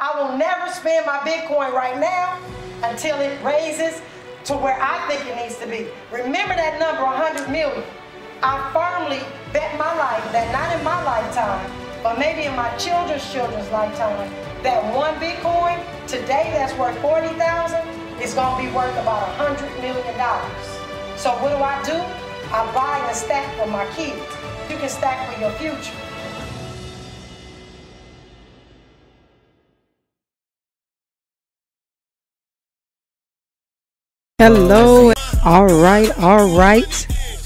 I will never spend my Bitcoin right now until it raises to where I think it needs to be. Remember that number, 100 million. I firmly bet my life that not in my lifetime, but maybe in my children's lifetime, that one Bitcoin today that's worth 40,000 is going to be worth about $100 million. So what do? I buy and stack for my kids. You can stack for your future. Hello. All right.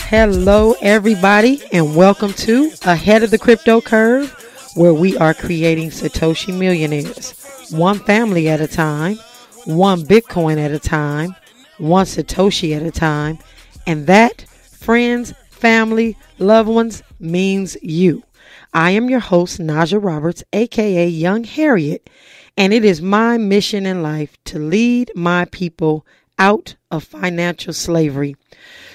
Hello, everybody, and welcome to Ahead of the Crypto Curve, where we are creating Satoshi millionaires, one family at a time, one Bitcoin at a time, one Satoshi at a time, and that, friends, family, loved ones, means you. I am your host, Najah Roberts, aka Young Harriet, and it is my mission in life to lead my people out of financial slavery.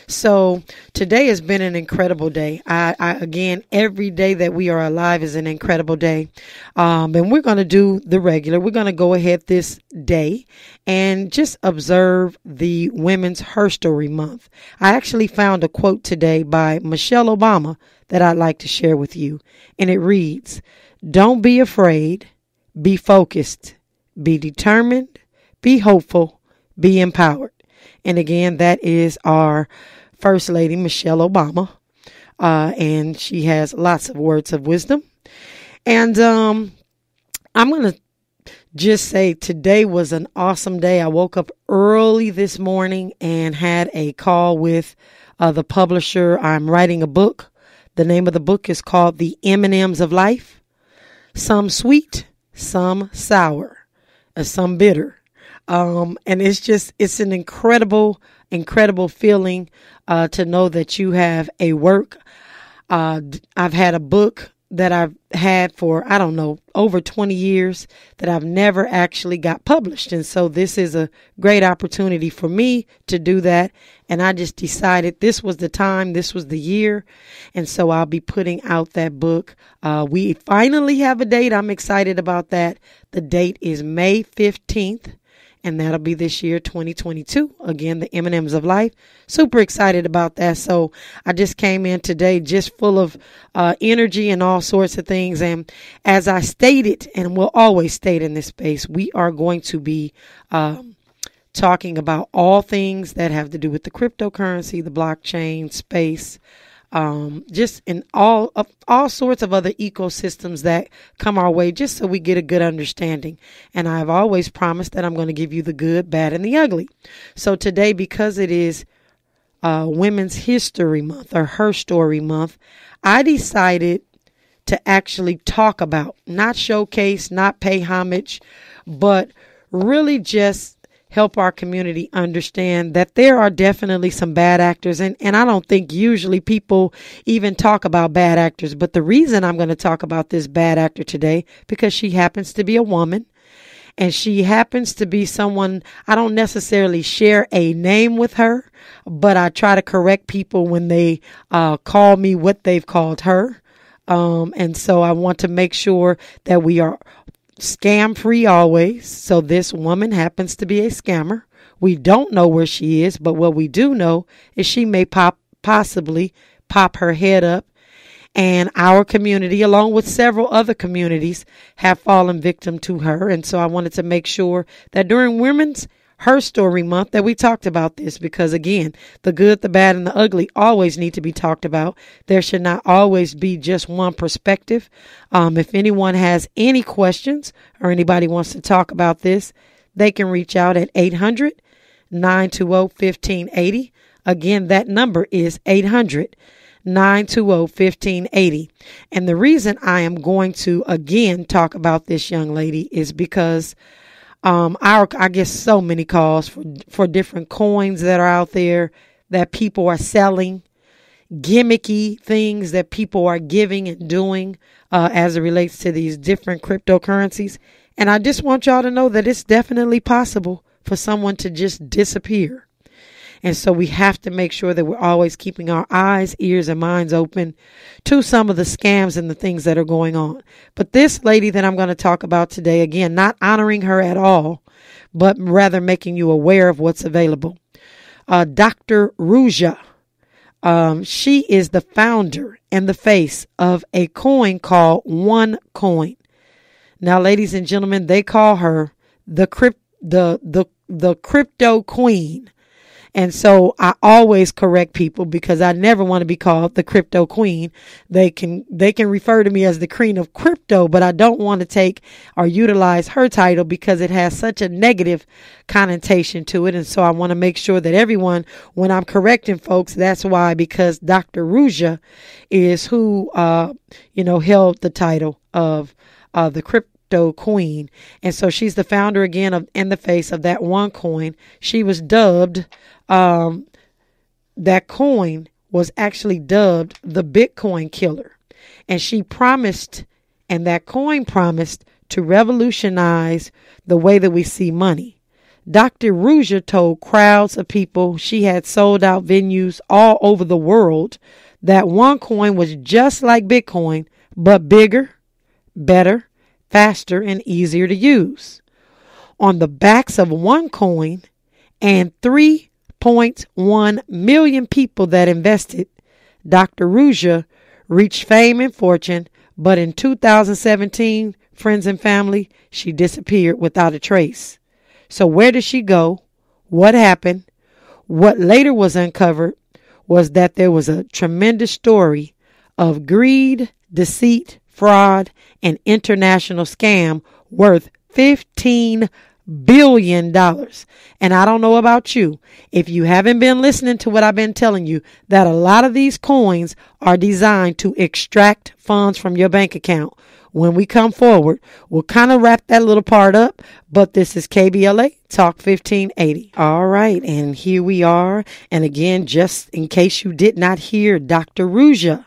So today has been an incredible day. Again, every day that we are alive is an incredible day. And we're going to do the regular. We're going to go ahead this day and just observe the Women's Her Story Month. I actually found a quote today by Michelle Obama that I'd like to share with you. And it reads, "Don't be afraid, be focused, be determined, be hopeful, be empowered." And again, that is our First Lady, Michelle Obama. And she has lots of words of wisdom. And I'm going to just say today was an awesome day. I woke up early this morning and had a call with the publisher. I'm writing a book. The name of the book is called The M&Ms of Life. Some sweet, some sour, some bitter. And it's an incredible feeling to know that you have a work. I've had a book that I've had for, over 20 years that I've never actually got published. And so this is a great opportunity for me to do that. And I just decided this was the time, this was the year. And so I'll be putting out that book. We finally have a date. I'm excited about that. The date is May 15th. And that'll be this year, 2022. Again, the M&Ms of Life. Super excited about that. So I just came in today just full of energy and all sorts of things. And as I stated, and will always state in this space, we are going to be talking about all things that have to do with the cryptocurrency, the blockchain space, just in all sorts of other ecosystems that come our way, just so we get a good understanding. And I've always promised that I'm going to give you the good, bad, and the ugly. So today, because it is Women's History Month or Her Story Month, I decided to actually talk about, not showcase, not pay homage, but really just help our community understand that there are definitely some bad actors. And I don't think usually people even talk about bad actors. But the reason I'm going to talk about this bad actor today, because she happens to be a woman and she happens to be someone, I don't necessarily share a name with her, but I try to correct people when they call me what they've called her. And so I want to make sure that we are scam free always. So this woman happens to be a scammer. We don't know where she is, but what we do know is she may possibly pop her head up, and our community, along with several other communities, have fallen victim to her. And so I wanted to make sure that during Women's Her Story Month that we talked about this, because again, the good, the bad, and the ugly always need to be talked about. There should not always be just one perspective. If anyone has any questions or anybody wants to talk about this, they can reach out at 800-920-1580. Again, that number is 800-920-1580. And the reason I am going to again talk about this young lady is because I get so many calls for different coins that are out there that people are selling, gimmicky things that people are giving and doing as it relates to these different cryptocurrencies. And I just want y'all to know that it's definitely possible for someone to just disappear. And so we have to make sure that we're always keeping our eyes, ears, and minds open to some of the scams and the things that are going on. But this lady that I'm going to talk about today, again, not honoring her at all, but rather making you aware of what's available. Dr. Najah. She is the founder and the face of a coin called OneCoin. Now, ladies and gentlemen, they call her the crypto queen. And so I always correct people because I never want to be called the crypto queen. They can refer to me as the queen of crypto, but I don't want to take or utilize her title because it has such a negative connotation to it. And so I want to make sure that everyone, when I'm correcting folks, that's why, because Dr. Najah is who, held the title of the crypto queen. And so she's the founder again of and the face of that OneCoin. She was dubbed, that coin was actually dubbed the Bitcoin killer. And she promised, and that coin promised to revolutionize the way that we see money. Dr. Najah told crowds of people she had sold out venues all over the world that OneCoin was just like Bitcoin, but bigger, better, faster, and easier to use. On the backs of OneCoin and 3.1 million people that invested, Dr. Najah reached fame and fortune, but in 2017, friends and family, she disappeared without a trace. So where did she go? What happened? What later was uncovered was that there was a tremendous story of greed, deceit, fraud, and international scam worth $15 billion. And I don't know about you, if you haven't been listening to what I've been telling you, that a lot of these coins are designed to extract funds from your bank account. When we come forward, we'll kind of wrap that little part up, but this is KBLA Talk 1580. All right, and here we are. And again, just in case you did not hear, Dr. Najah,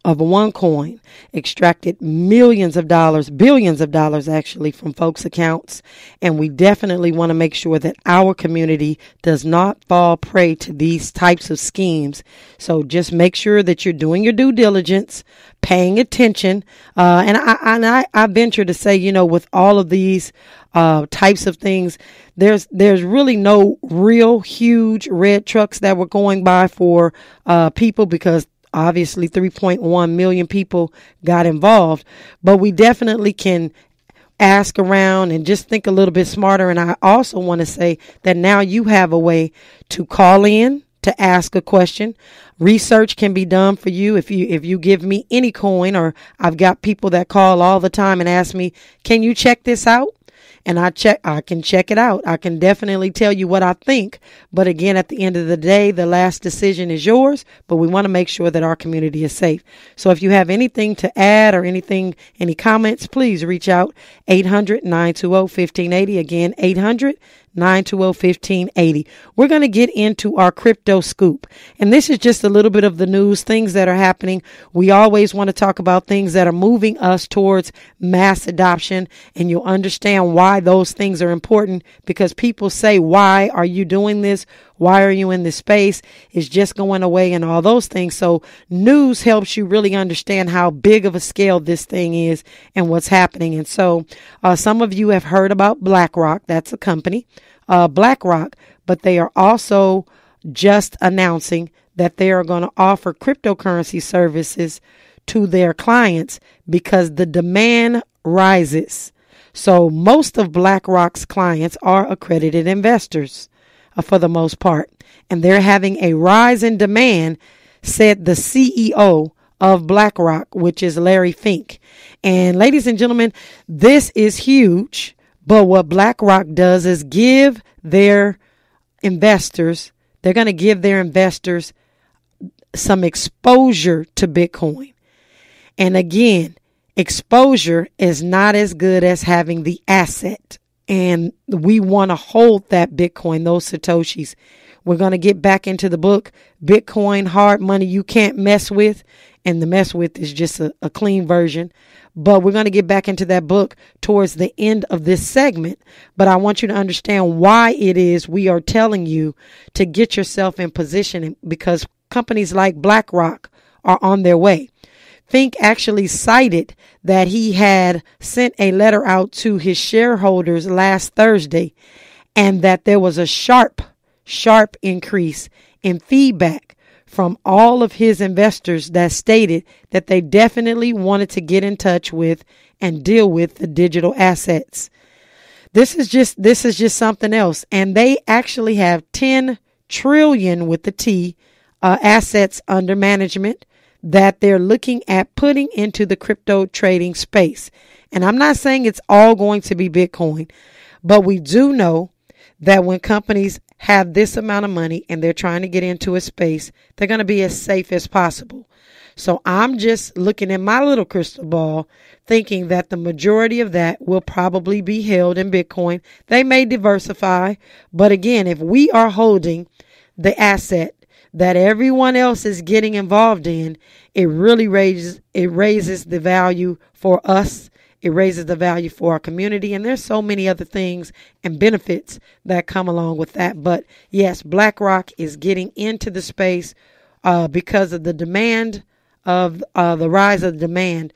of OneCoin extracted millions of dollars, billions of dollars actually, from folks' accounts. And we definitely want to make sure that our community does not fall prey to these types of schemes. So just make sure that you're doing your due diligence, paying attention. And I venture to say, with all of these types of things, there's really no real huge red trucks that were going by for people, because obviously 3.1 million people got involved. But we definitely can ask around and just think a little bit smarter. And I also want to say that now you have a way to call in to ask a question. Research can be done for you. If you give me any coin, or I've got people that call all the time and ask me, can you check this out? And I can check it out. I can definitely tell you what I think. But again, at the end of the day, the last decision is yours. But we want to make sure that our community is safe. So if you have anything to add or any comments, please reach out. 800-920-1580. Again, 800-920-1580. We're going to get into our crypto scoop. And this is just a little bit of the news, things that are happening. We always want to talk about things that are moving us towards mass adoption. And you'll understand why those things are important, because people say, why are you doing this? Why are you in this space? It's just going away and all those things. So news helps you really understand how big of a scale this thing is and what's happening. And so some of you have heard about BlackRock. That's a company, BlackRock, but they are also just announcing that they are going to offer cryptocurrency services to their clients because the demand rises. So most of BlackRock's clients are accredited investors for the most part, and they're having a rise in demand, said the CEO of BlackRock, which is Larry Fink. And ladies and gentlemen, this is huge. But what BlackRock does is give their investors, they're going to give their investors some exposure to Bitcoin. And again, exposure is not as good as having the asset. And we want to hold that Bitcoin, those Satoshis. We're going to get back into the book, Bitcoin, Hard Money You Can't Mess With. and the mess with is just a clean version. But we're going to get back into that book towards the end of this segment. But I want you to understand why it is we are telling you to get yourself in position, because companies like BlackRock are on their way. Fink actually cited that he had sent a letter out to his shareholders last Thursday, and that there was a sharp increase in feedback from all of his investors that stated that they definitely wanted to get in touch with and deal with the digital assets. This is just something else. And they actually have 10 trillion with the T assets under management that they're looking at putting into the crypto trading space. And I'm not saying it's all going to be Bitcoin, but we do know that when companies have this amount of money and they're trying to get into a space, they're going to be as safe as possible. So I'm just looking at my little crystal ball, thinking that the majority of that will probably be held in Bitcoin. They may diversify, but again, if we are holding the asset that everyone else is getting involved in, it really raises the value for us. It raises the value for our community. And there's so many other things and benefits that come along with that. But yes, BlackRock is getting into the space because of the demand of the rise of demand.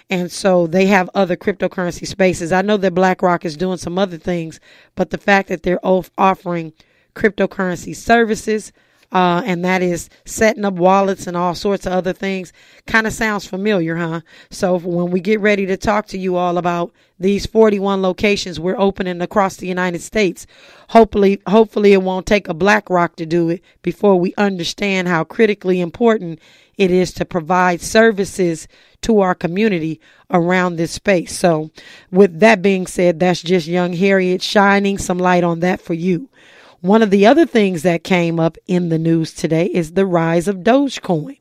And so they have other cryptocurrency spaces. I know that BlackRock is doing some other things, but the fact that they're offering cryptocurrency services, and that is setting up wallets and all sorts of other things, kind of sounds familiar, huh? So when we get ready to talk to you all about these 41 locations we're opening across the United States, hopefully it won't take a BlackRock to do it before we understand how critically important it is to provide services to our community around this space. So with that being said, that's just young Harriet shining some light on that for you. One of the other things that came up in the news today is the rise of Dogecoin.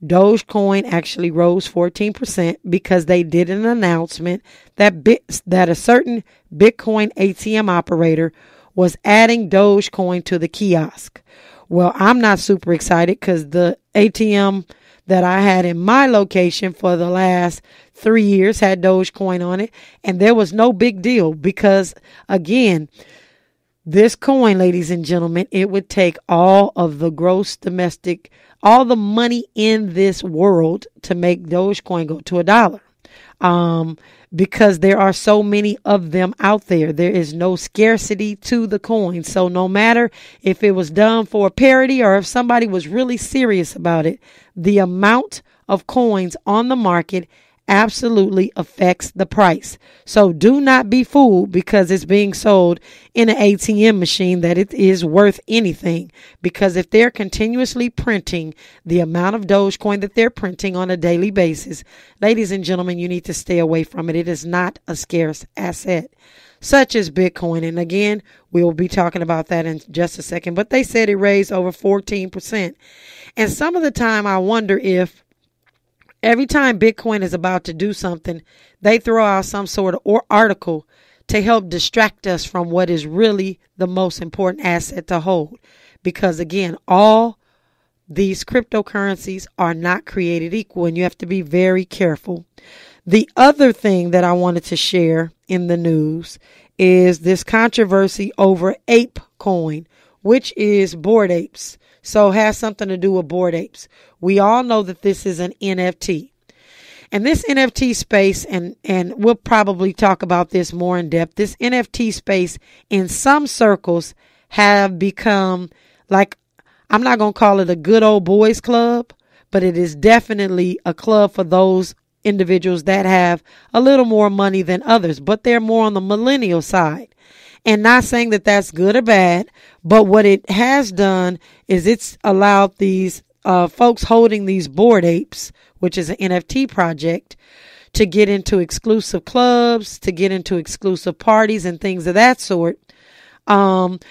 Dogecoin actually rose 14% because they did an announcement that a certain Bitcoin ATM operator was adding Dogecoin to the kiosk. Well, I'm not super excited because the ATM that I had in my location for the last 3 years had Dogecoin on it, and there was no big deal because, again, this coin, ladies and gentlemen, it would take all of the gross domestic, all the money in this world to make Dogecoin go to $1. Because there are so many of them out there. There is no scarcity to the coin. So no matter if it was done for a parody or if somebody was really serious about it, the amount of coins on the market absolutely affects the price. So do not be fooled because it's being sold in an ATM machine that it is worth anything. Because if they're continuously printing the amount of Dogecoin that they're printing on a daily basis, ladies and gentlemen, you need to stay away from it. It is not a scarce asset, such as Bitcoin. And again, we will be talking about that in just a second. But they said it raised over 14%. And some of the time I wonder if every time Bitcoin is about to do something, they throw out some sort of article to help distract us from what is really the most important asset to hold. Because again, all these cryptocurrencies are not created equal, and you have to be very careful. The other thing that I wanted to share in the news is this controversy over ApeCoin, which is Bored Apes. So it has something to do with Bored Apes. We all know that this is an NFT. And this NFT space, and we'll probably talk about this more in depth, this NFT space in some circles have become like, I'm not going to call it a good old boys club, but it is definitely a club for those individuals that have a little more money than others, but they're more on the millennial side. And not saying that that's good or bad, but what it has done is it's allowed these folks holding these Bored Apes, which is an NFT project, to get into exclusive clubs, to get into exclusive parties and things of that sort. But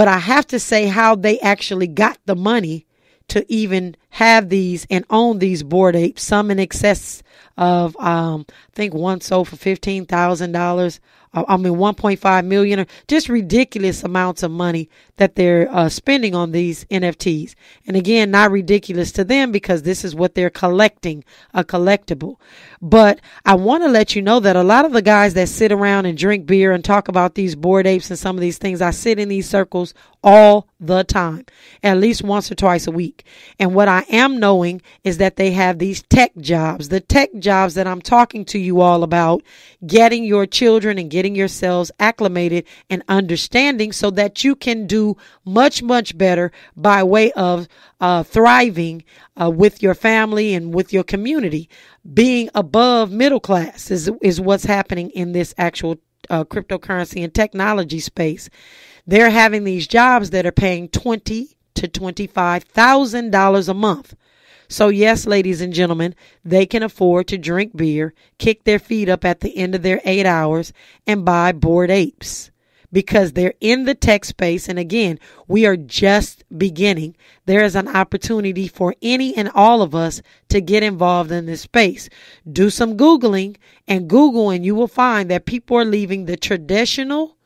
I have to say how they actually got the money to even have these and own these Bored Apes, some in excess of, I think one sold for $15,000. 1.5 million, or just ridiculous amounts of money that they're spending on these NFTs. And again, not ridiculous to them because this is what they're collecting, a collectible. But I want to let you know that a lot of the guys that sit around and drink beer and talk about these Bored Apes and some of these things, I sit in these circles all the time, at least once or twice a week. And what I am knowing is that they have these tech jobs, the tech jobs that I'm talking to you all about, getting your children and getting yourselves acclimated and understanding so that you can do much, much better by way of thriving with your family and with your community. Being above middle class is what's happening in this actual cryptocurrency and technology space. They're having these jobs that are paying $20,000 to $25,000 a month. So yes, ladies and gentlemen, they can afford to drink beer, kick their feet up at the end of their 8 hours, and buy Bored Apes because they're in the tech space. And again, we are just beginning. There is an opportunity for any and all of us to get involved in this space. Do some Googling and Google, and you will find that people are leaving the traditional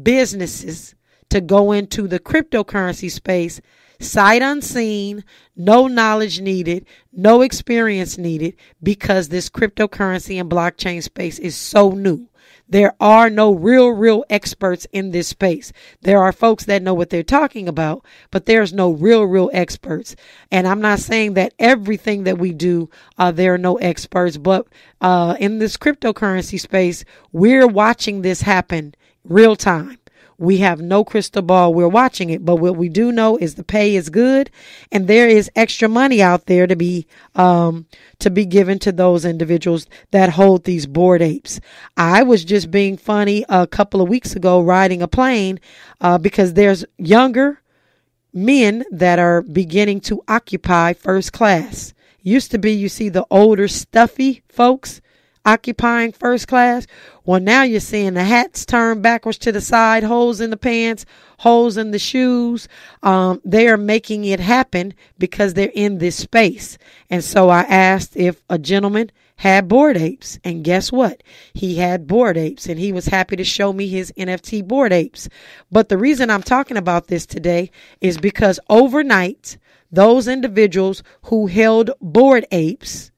businesses to go into the cryptocurrency space, sight unseen, no knowledge needed, no experience needed, because this cryptocurrency and blockchain space is so new. There are no real experts in this space. There are folks that know what they're talking about, but there's no real experts. And I'm not saying that everything that we do, there are no experts, but in this cryptocurrency space, we're watching this happen real time. We have no crystal ball. We're watching it. But what we do know is the pay is good and there is extra money out there to be given to those individuals that hold these Bored Apes. I was just being funny a couple of weeks ago riding a plane because there's younger men that are beginning to occupy first class. Used to be, you see the older stuffy folks occupying first class. Well, now you're seeing the hats turned backwards to the side, holes in the pants, holes in the shoes. They are making it happen because they're in this space. And so I asked if a gentleman had Bored Apes, and guess what? He had Bored Apes, and he was happy to show me his NFT Bored Apes. But the reason I'm talking about this today is because overnight, those individuals who held Bored Apes,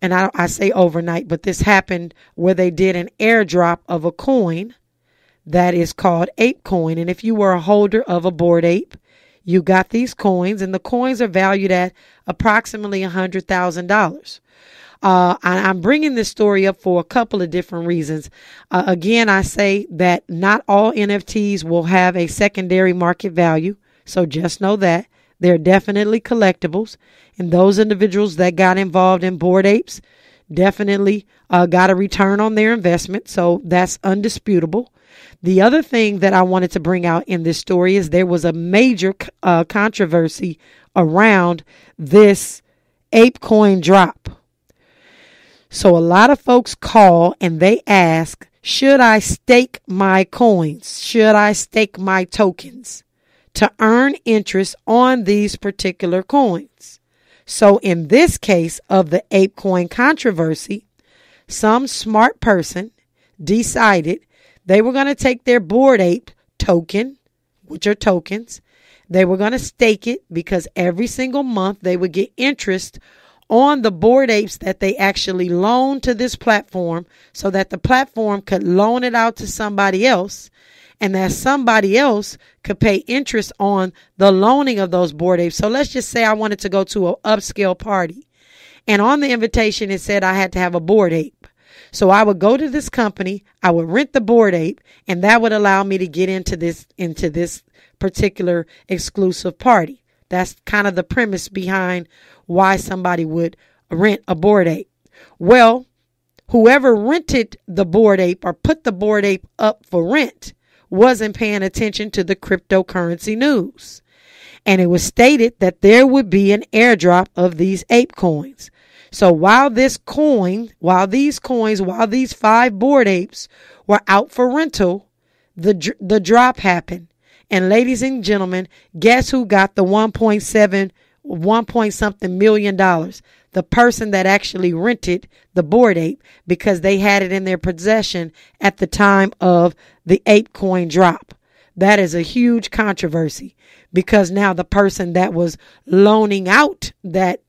and I say overnight, but this happened where they did an airdrop of a coin that is called Ape Coin. And if you were a holder of a Bored Ape, you got these coins, and the coins are valued at approximately $100,000. I'm bringing this story up for a couple of different reasons. Again, I say that not all NFTs will have a secondary market value. So just know that. They're definitely collectibles. And those individuals that got involved in Bored Apes definitely got a return on their investment. So that's undisputable. The other thing that I wanted to bring out in this story is there was a major controversy around this Ape Coin drop. So a lot of folks call and they ask, should I stake my coins? Should I stake my tokens to earn interest on these particular coins? So in this case of the Ape Coin controversy, some smart person decided they were going to take their Bored Ape token, which are tokens. They were going to stake it because every single month they would get interest on the Bored Apes that they actually loaned to this platform so that the platform could loan it out to somebody else, and that somebody else could pay interest on the loaning of those Bored Apes. So let's just say I wanted to go to an upscale party, and on the invitation it said I had to have a Bored Ape. So I would go to this company, I would rent the Bored Ape, and that would allow me to get into this particular exclusive party. That's kind of the premise behind why somebody would rent a Bored Ape. Well, whoever rented the Bored Ape or put the Bored Ape up for rent wasn't paying attention to the cryptocurrency news. And it was stated that there would be an airdrop of these ape coins. So while these 5 Bored Apes were out for rental, the drop happened. And ladies and gentlemen, guess who got the $1.something million? The the person that actually rented the Bored Ape because they had it in their possession at the time of the ape coin drop. That is a huge controversy because now the person that was loaning out that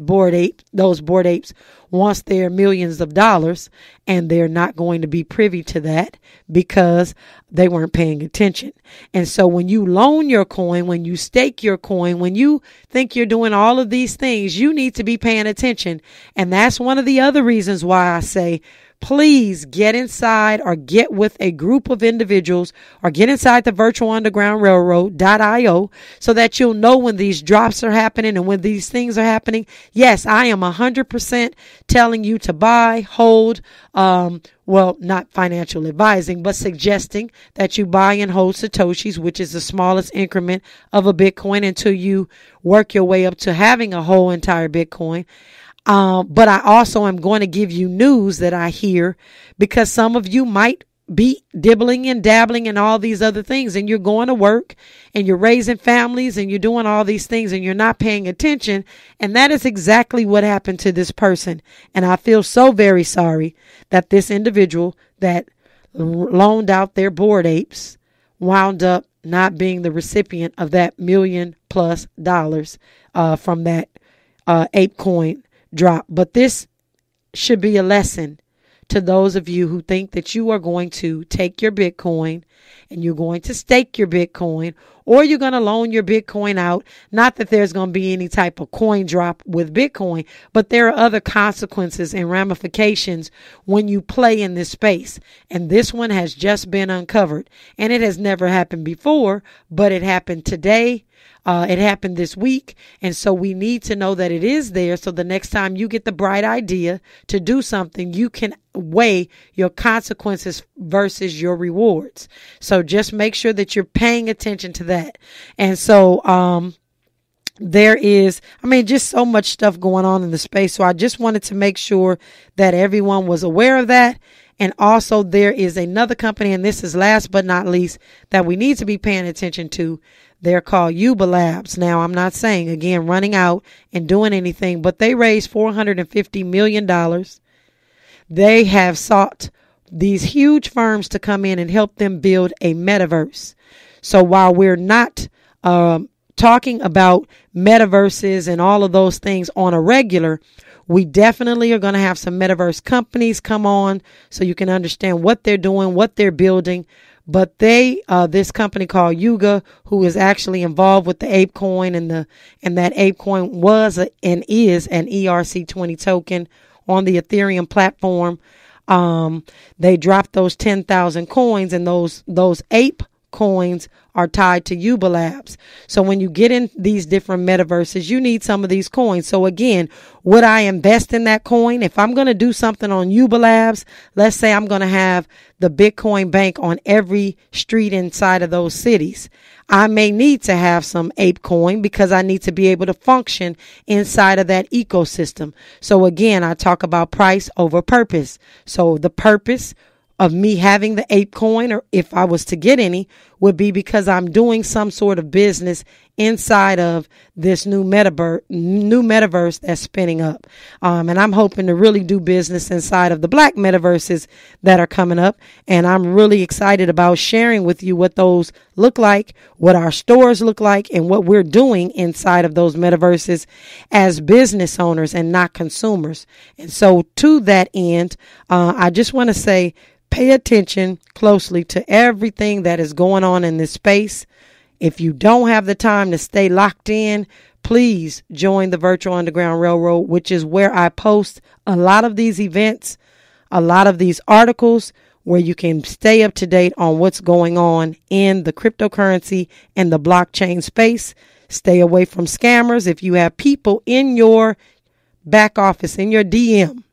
Bored Ape, those Bored Apes, wants their millions of dollars, and they're not going to be privy to that because they weren't paying attention. And so when you loan your coin, when you stake your coin, when you think you're doing all of these things, you need to be paying attention. And that's one of the other reasons why I say, please get inside or get with a group of individuals or get inside the virtual underground railroad.io so that you'll know when these drops are happening and when these things are happening. Yes, I am 100% telling you to buy, hold, well, not financial advising, but suggesting that you buy and hold Satoshis, which is the smallest increment of a Bitcoin until you work your way up to having a whole entire Bitcoin. But I also am going to give you news that I hear because some of you might be dibbling and dabbling and all these other things, and you're going to work and you're raising families and you're doing all these things and you're not paying attention. And that is exactly what happened to this person. And I feel so very sorry that this individual that loaned out their Bored Apes wound up not being the recipient of that $1 million+ from that ape coin drop. But this should be a lesson to those of you who think that you are going to take your Bitcoin and you're going to stake your Bitcoin or you're going to loan your Bitcoin out. Not that there's going to be any type of coin drop with Bitcoin, but there are other consequences and ramifications when you play in this space. And this one has just been uncovered, and it has never happened before, but it happened today. It happened this week. And so we need to know that it is there. So the next time you get the bright idea to do something, you can weigh your consequences versus your rewards. So just make sure that you're paying attention to that. And so, there is, just so much stuff going on in the space. So I just wanted to make sure that everyone was aware of that. And also there is another company, and this is last but not least, that we need to be paying attention to. They're called Yuba Labs. Now, I'm not saying, again, running out and doing anything, but they raised $450 million. They have sought these huge firms to come in and help them build a metaverse. So while we're not talking about metaverses and all of those things on a regular, we definitely are going to have some metaverse companies come on so you can understand what they're doing, what they're building. But this company called Yuga, who is actually involved with the ape coin, and that ape coin was and is an ERC20 token on the Ethereum platform. They dropped those 10,000 coins, and those ape coins are tied to Yuba Labs. So when you get in these different metaverses, you need some of these coins. So again, would I invest in that coin? If I'm going to do something on Yuba Labs, let's say I'm going to have the Bitcoin bank on every street inside of those cities, I may need to have some ape coin because I need to be able to function inside of that ecosystem. So again, I talk about price over purpose. So the purpose of me having the ape coin, or if I was to get any, would be because I'm doing some sort of business inside of this new metaverse that's spinning up. And I'm hoping to really do business inside of the black metaverses that are coming up. And I'm really excited about sharing with you what those look like, what our stores look like, and what we're doing inside of those metaverses as business owners and not consumers. And so to that end, I just want to say, pay attention closely to everything that is going on in this space. If you don't have the time to stay locked in, please join the Virtual Underground Railroad, which is where I post a lot of these events, a lot of these articles, where you can stay up to date on what's going on in the cryptocurrency and the blockchain space. Stay away from scammers. If you have people in your back office, in your DM,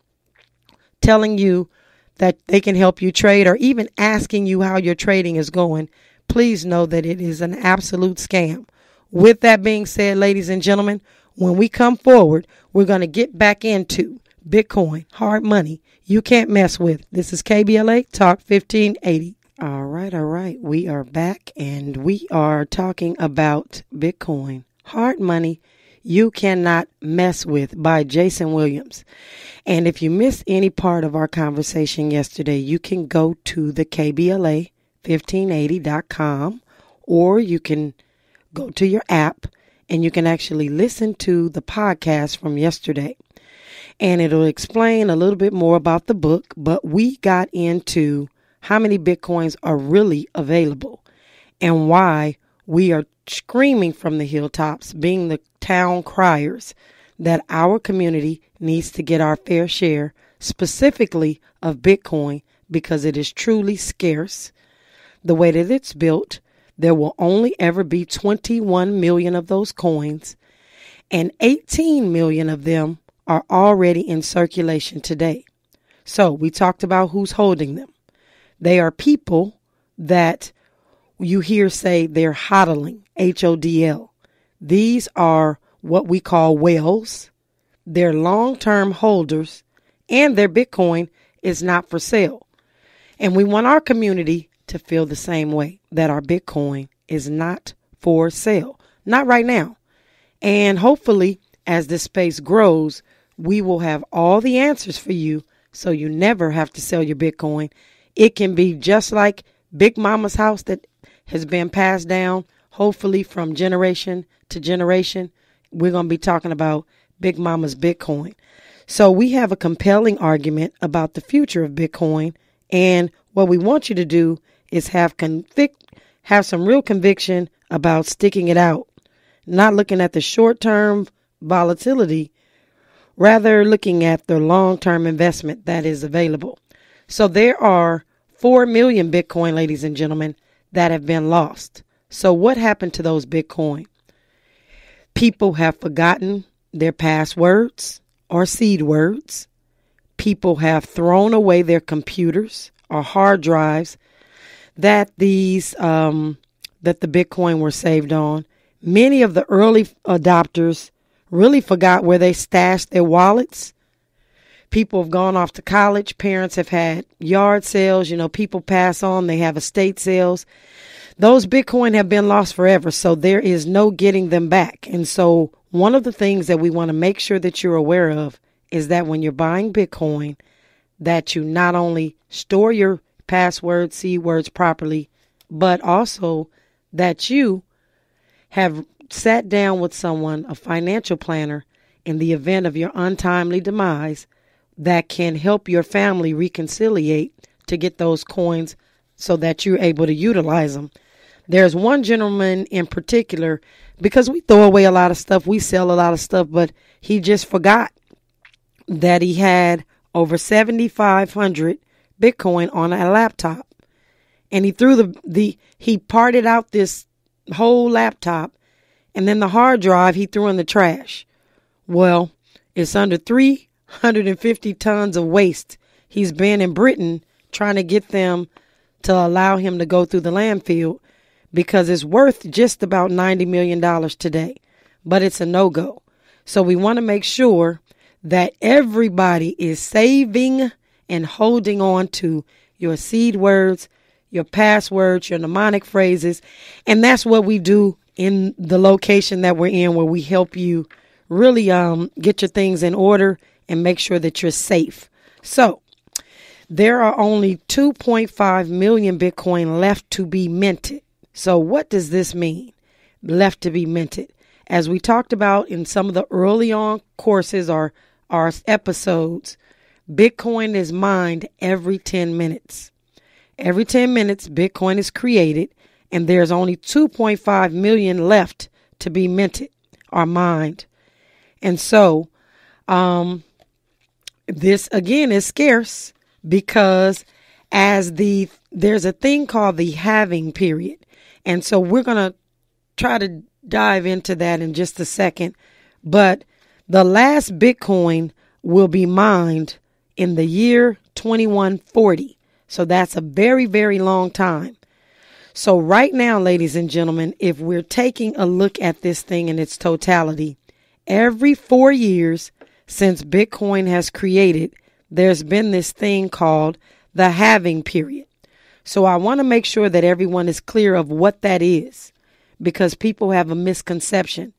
telling you that they can help you trade or even asking you how your trading is going, please know that it is an absolute scam. With that being said, ladies and gentlemen, when we come forward, we're going to get back into Bitcoin, hard money you can't mess with. This is KBLA Talk 1580. All right. We are back, and we are talking about Bitcoin, hard money You Cannot Mess With by Jason Williams. And if you missed any part of our conversation yesterday, you can go to the KBLA1580.com, or you can go to your app and you can actually listen to the podcast from yesterday. And it'll explain a little bit more about the book, but we got into how many Bitcoins are really available and why we are screaming from the hilltops, being the town criers, that our community needs to get our fair share, specifically of Bitcoin, because it is truly scarce. The way that it's built, there will only ever be 21 million of those coins, and 18 million of them are already in circulation today. So we talked about who's holding them. They are people that you hear say they're hodling, HODL. These are what we call whales. They're long-term holders, and their Bitcoin is not for sale. And we want our community to feel the same way, that our Bitcoin is not for sale. Not right now. And hopefully, as this space grows, we will have all the answers for you so you never have to sell your Bitcoin. It can be just like Big Mama's house that has been passed down, hopefully from generation to generation. We're going to be talking about Big Mama's Bitcoin. So we have a compelling argument about the future of Bitcoin. And what we want you to do is have some real conviction about sticking it out, not looking at the short-term volatility, rather looking at the long-term investment that is available. So there are 4 million Bitcoin, ladies and gentlemen, that have been lost. So what happened to those Bitcoin? People have forgotten their passwords or seed words. People have thrown away their computers or hard drives that the Bitcoin were saved on. Many of the early adopters really forgot where they stashed their wallets. People have gone off to college. Parents have had yard sales. People pass on. They have estate sales. Those Bitcoin have been lost forever, so there is no getting them back. And so one of the things that we want to make sure that you're aware of is that when you're buying Bitcoin, that you not only store your passwords, seed words properly, but also that you have sat down with someone, a financial planner, in the event of your untimely demise, that can help your family reconciliate to get those coins so that you're able to utilize them. There's one gentleman in particular, because we throw away a lot of stuff, we sell a lot of stuff, but he just forgot that he had over 7,500 Bitcoin on a laptop. And he threw he parted out this whole laptop, and then the hard drive he threw in the trash. Well, it's under 350 tons of waste. He's been in Britain trying to get them to allow him to go through the landfill because it's worth just about $90 million today. But it's a no-go. So we want to make sure that everybody is saving and holding on to your seed words, your passwords, your mnemonic phrases. And that's what we do in the location that we're in, where we help you really get your things in order and make sure that you're safe. So there are only 2.5 million Bitcoin left to be minted. So what does this mean? Left to be minted. As we talked about in some of the early on courses or our episodes, Bitcoin is mined every 10 minutes. Every 10 minutes, Bitcoin is created, and there's only 2.5 million left to be minted or mined. And so this, again, is scarce because there's a thing called the halving period. And so we're going to try to dive into that in just a second. But the last Bitcoin will be mined in the year 2140. So that's a very, very long time. So right now, ladies and gentlemen, if we're taking a look at this thing in its totality, every 4 years since Bitcoin has created, there's been this thing called the halving period. So I want to make sure that everyone is clear of what that is, because people have a misconception.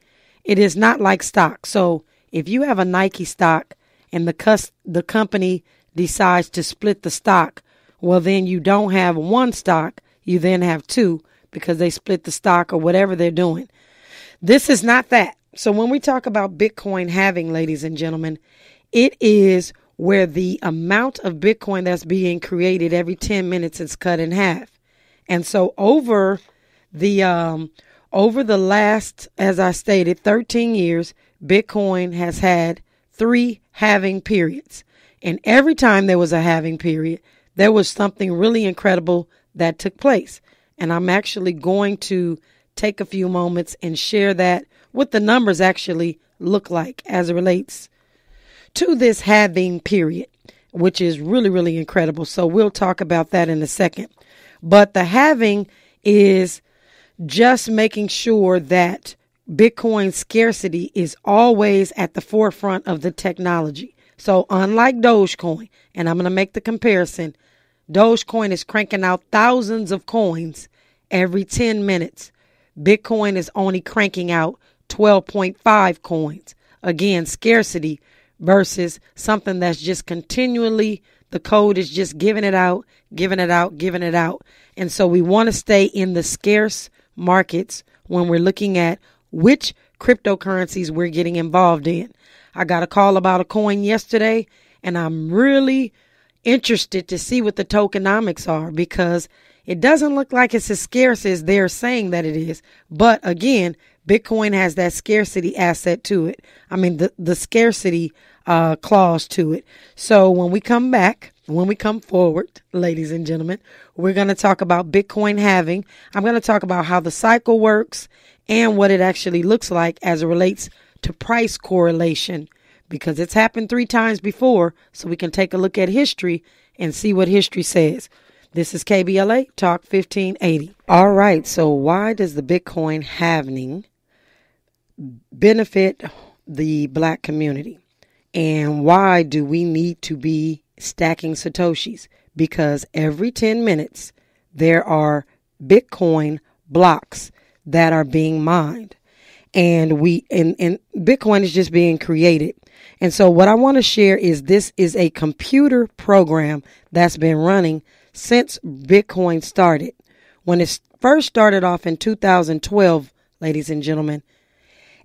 It is not like stock. So if you have a Nike stock and the company decides to split the stock, well, then you don't have one stock. You then have two because they split the stock or whatever they're doing. This is not that. So when we talk about Bitcoin halving, ladies and gentlemen, it is where the amount of Bitcoin that's being created every 10 minutes is cut in half. And so over the last, as I stated, 13 years, Bitcoin has had 3 halving periods. And every time there was a halving period, there was something really incredible that took place. And I'm actually going to take a few moments and share that what the numbers actually look like as it relates to this halving period, which is really, really incredible. So we'll talk about that in a second. But the halving is just making sure that Bitcoin scarcity is always at the forefront of the technology. So unlike Dogecoin, and I'm going to make the comparison, Dogecoin is cranking out thousands of coins every 10 minutes. Bitcoin is only cranking out 12.5 coins. Again, scarcity versus something that's just continually, the code is just giving it out, giving it out, giving it out. And so we want to stay in the scarce markets when we're looking at which cryptocurrencies we're getting involved in. I got a call about a coin yesterday, and I'm really interested to see what the tokenomics are because it doesn't look like it's as scarce as they're saying that it is. But again, Bitcoin has that scarcity asset to it. I mean, the scarcity clause to it. So when we come forward, ladies and gentlemen, we're going to talk about Bitcoin halving. I'm going to talk about how the cycle works and what it actually looks like as it relates to price correlation, because it's happened 3 times before. So we can take a look at history and see what history says. This is KBLA Talk 1580. All right. So why does the Bitcoin halving benefit the Black community? And why do we need to be stacking Satoshis? Because every 10 minutes, there are Bitcoin blocks that are being mined. And Bitcoin is just being created. And so what I want to share is this is a computer program that's been running since Bitcoin started. When it first started off in 2012, ladies and gentlemen,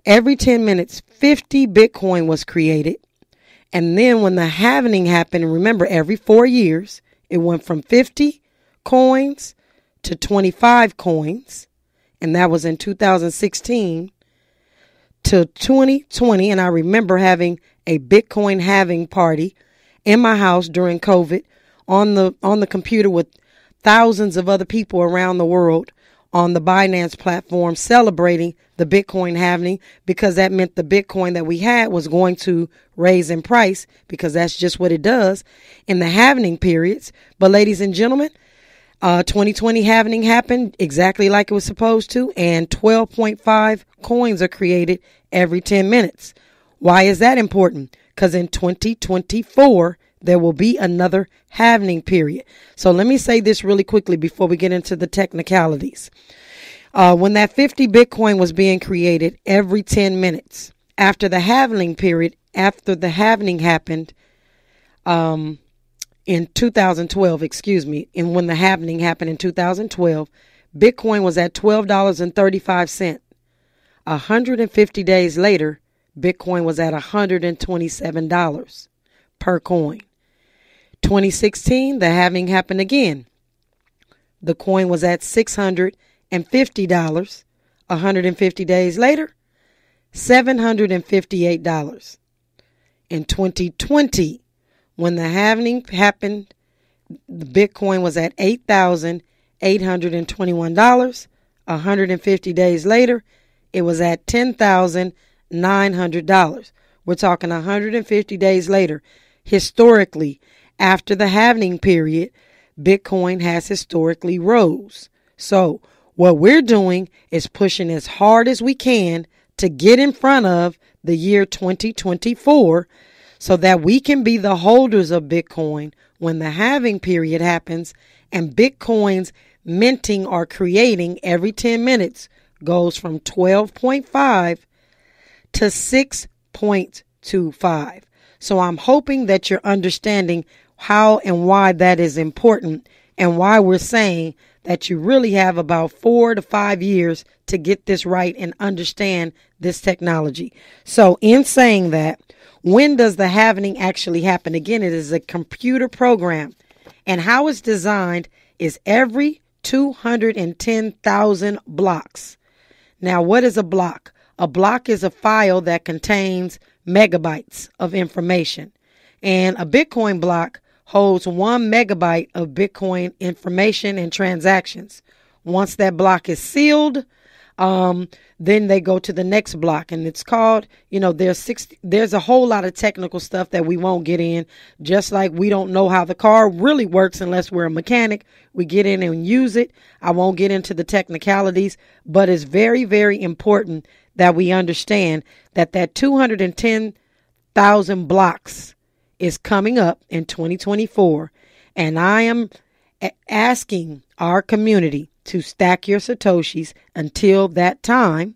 every 10 minutes, 50 Bitcoin was created. And then when the halving happened, remember, every 4 years, it went from 50 coins to 25 coins. And that was in 2016 to 2020. And I remember having a Bitcoin halving party in my house during COVID on the computer with thousands of other people around the world on the Binance platform celebrating the Bitcoin halving, because that meant the Bitcoin that we had was going to raise in price, because that's just what it does in the halving periods. But ladies and gentlemen, 2020 halving happened exactly like it was supposed to, and 12.5 coins are created every 10 minutes. Why is that important? Because in 2024, there will be another halving period. So let me say this really quickly before we get into the technicalities. When that 50 Bitcoin was being created every 10 minutes, after the halving period, after the halving happened in 2012, and when the halving happened in 2012, Bitcoin was at $12.35. 150 days later, Bitcoin was at $127 per coin. 2016, the halving happened again. The coin was at $650. 150 days later, $758. In 2020, when the halving happened, the Bitcoin was at $8,821. 150 days later, it was at $10,900. We're talking 150 days later. Historically, after the halving period, Bitcoin has historically rose. So what we're doing is pushing as hard as we can to get in front of the year 2024 so that we can be the holders of Bitcoin when the halving period happens, and Bitcoin's minting or creating every 10 minutes goes from 12.5 to 6.25. So I'm hoping that you're understanding how and why that is important and why we're saying that you really have about 4 to 5 years to get this right and understand this technology. So in saying that, when does the halving actually happen? Again, it is a computer program, and how it's designed is every 210,000 blocks. Now, what is a block? A block is a file that contains megabytes of information, and a Bitcoin block holds 1 megabyte of Bitcoin information and transactions. Once that block is sealed, then they go to the next block, and it's called, there's a whole lot of technical stuff that we won't get in, just like we don't know how the car really works unless we're a mechanic. We get in and use it. I won't get into the technicalities, but it's very, very important that we understand that 210,000 blocks is coming up in 2024, and I am asking our community to stack your Satoshis until that time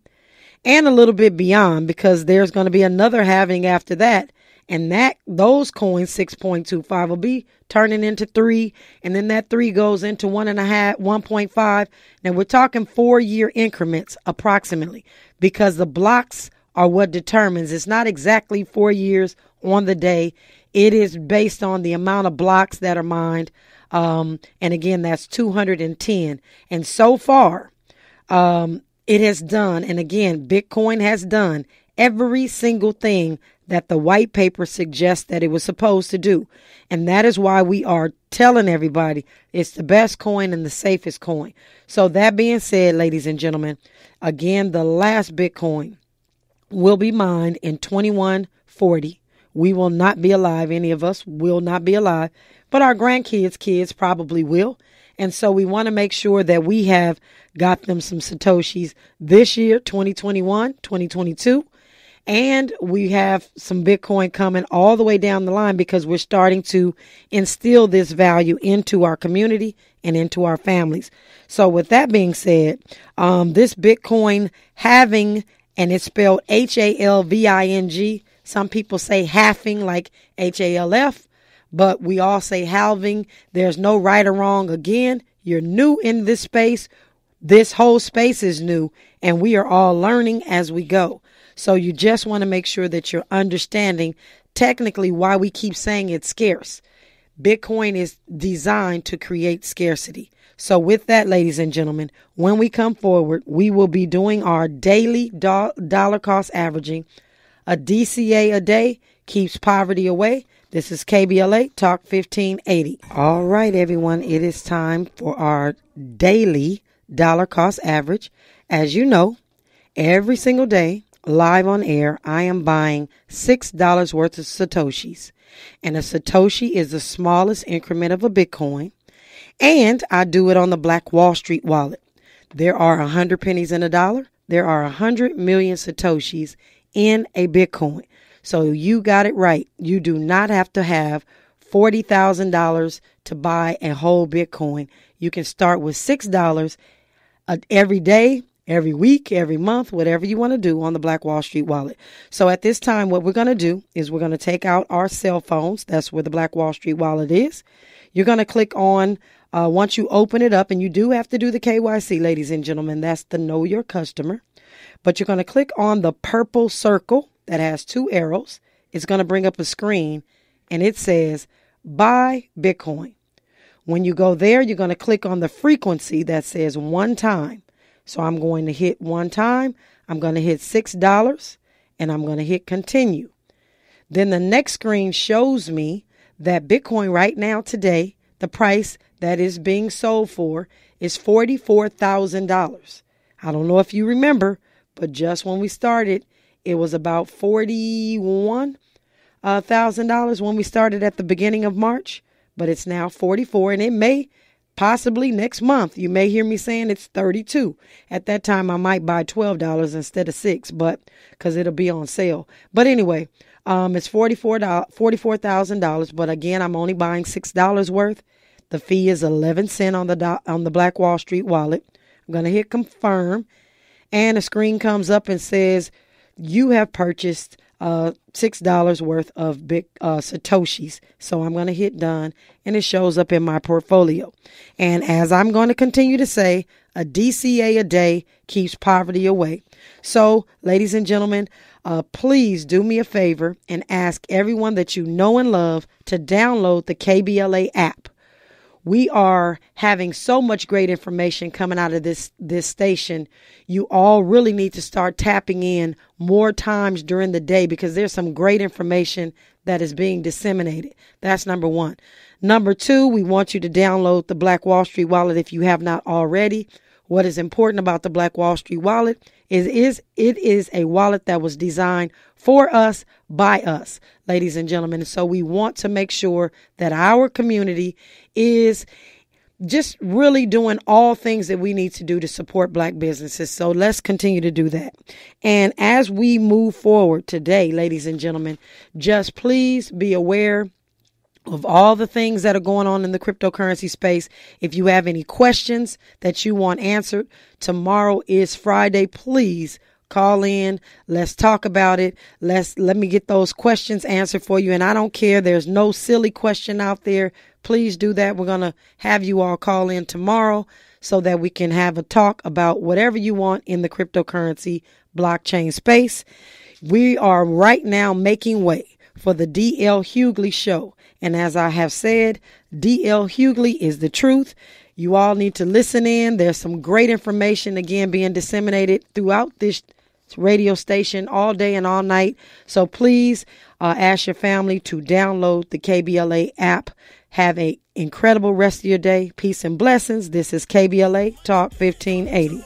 and a little bit beyond, because there's going to be another halving after that, and those coins 6.25 will be turning into 3, and then that 3 goes into 1.5, 1.5. Now we're talking 4-year increments approximately, because the blocks are what determines. It's not exactly 4 years on the day. It is based on the amount of blocks that are mined. And again, that's 210. And so far, it has done, and again, Bitcoin has done every single thing that the white paper suggests that it was supposed to do. And that is why we are telling everybody it's the best coin and the safest coin. So that being said, ladies and gentlemen, again, the last Bitcoin will be mined in 2140. We will not be alive. Any of us will not be alive, but our kids probably will. And so we want to make sure that we have got them some Satoshis this year, 2021, 2022. And we have some Bitcoin coming all the way down the line, because we're starting to instill this value into our community and into our families. So with that being said, this Bitcoin halving, and it's spelled HALVING. Some people say halving like HALF, but we all say halving. There's no right or wrong. Again, you're new in this space. This whole space is new, and we are all learning as we go. So you just want to make sure that you're understanding technically why we keep saying it's scarce. Bitcoin is designed to create scarcity. So with that, ladies and gentlemen, when we come forward, we will be doing our daily dollar cost averaging. A DCA a day keeps poverty away. This is KBLA Talk 1580. All right, everyone. It is time for our daily dollar cost average. As you know, every single day, live on air, I am buying $6 worth of Satoshis. And a Satoshi is the smallest increment of a Bitcoin. And I do it on the Black Wall Street wallet. There are 100 pennies in a dollar. There are 100 million Satoshis in a Bitcoin. So you got it right. You do not have to have $40,000 to buy a whole Bitcoin. You can start with $6 every day, every week, every month, whatever you want to do on the Black Wall Street wallet. So at this time, what we're going to do is we're going to take out our cell phones. That's where the Black Wall Street wallet is. You're going to click on, once you open it up, and you do have to do the KYC, ladies and gentlemen, that's the Know Your Customer. But you're going to click on the purple circle that has 2 arrows. It's going to bring up a screen, and it says, buy Bitcoin. When you go there, you're going to click on the frequency that says 1 time. So I'm going to hit 1 time. I'm going to hit $6, and I'm going to hit continue. Then the next screen shows me that Bitcoin right now today, the price that is being sold for is $44,000. I don't know if you remember, but just when we started, it was about $41,000 when we started at the beginning of March, but it's now 44, and it may possibly next month, you may hear me saying it's 32. At that time, I might buy $12 instead of $6, but because it'll be on sale. But anyway, it's $44,000, but again, I'm only buying $6 worth. The fee is 11 cents on the Black Wall Street wallet. I'm going to hit confirm, and a screen comes up and says, you have purchased $6 worth of big Satoshis. So I'm going to hit done, and it shows up in my portfolio. And as I'm going to continue to say, a DCA a day keeps poverty away. So, ladies and gentlemen, please do me a favor and ask everyone that you know and love to download the KBLA app. We are having so much great information coming out of this station. You all really need to start tapping in more times during the day, because there's some great information that is being disseminated. That's number one. Number two, we want you to download the Black Wall Street Wallet if you have not already. What is important about the Black Wall Street Wallet is it is a wallet that was designed for us, by us, ladies and gentlemen. So we want to make sure that our community is just really doing all things that we need to do to support Black businesses. So let's continue to do that. And as we move forward today, ladies and gentlemen, just please be aware of all the things that are going on in the cryptocurrency space. If you have any questions that you want answered, tomorrow is Friday. Please call in. Let's talk about it. Let me get those questions answered for you. And I don't care. There's no silly question out there. Please do that. We're going to have you all call in tomorrow so that we can have a talk about whatever you want in the cryptocurrency blockchain space. We are right now making way for the D.L. Hughley Show. And as I have said, D.L. Hughley is the truth. You all need to listen in. There's some great information, again, being disseminated throughout this radio station all day and all night. So please ask your family to download the KBLA app. Have an incredible rest of your day. Peace and blessings. This is KBLA Talk 1580.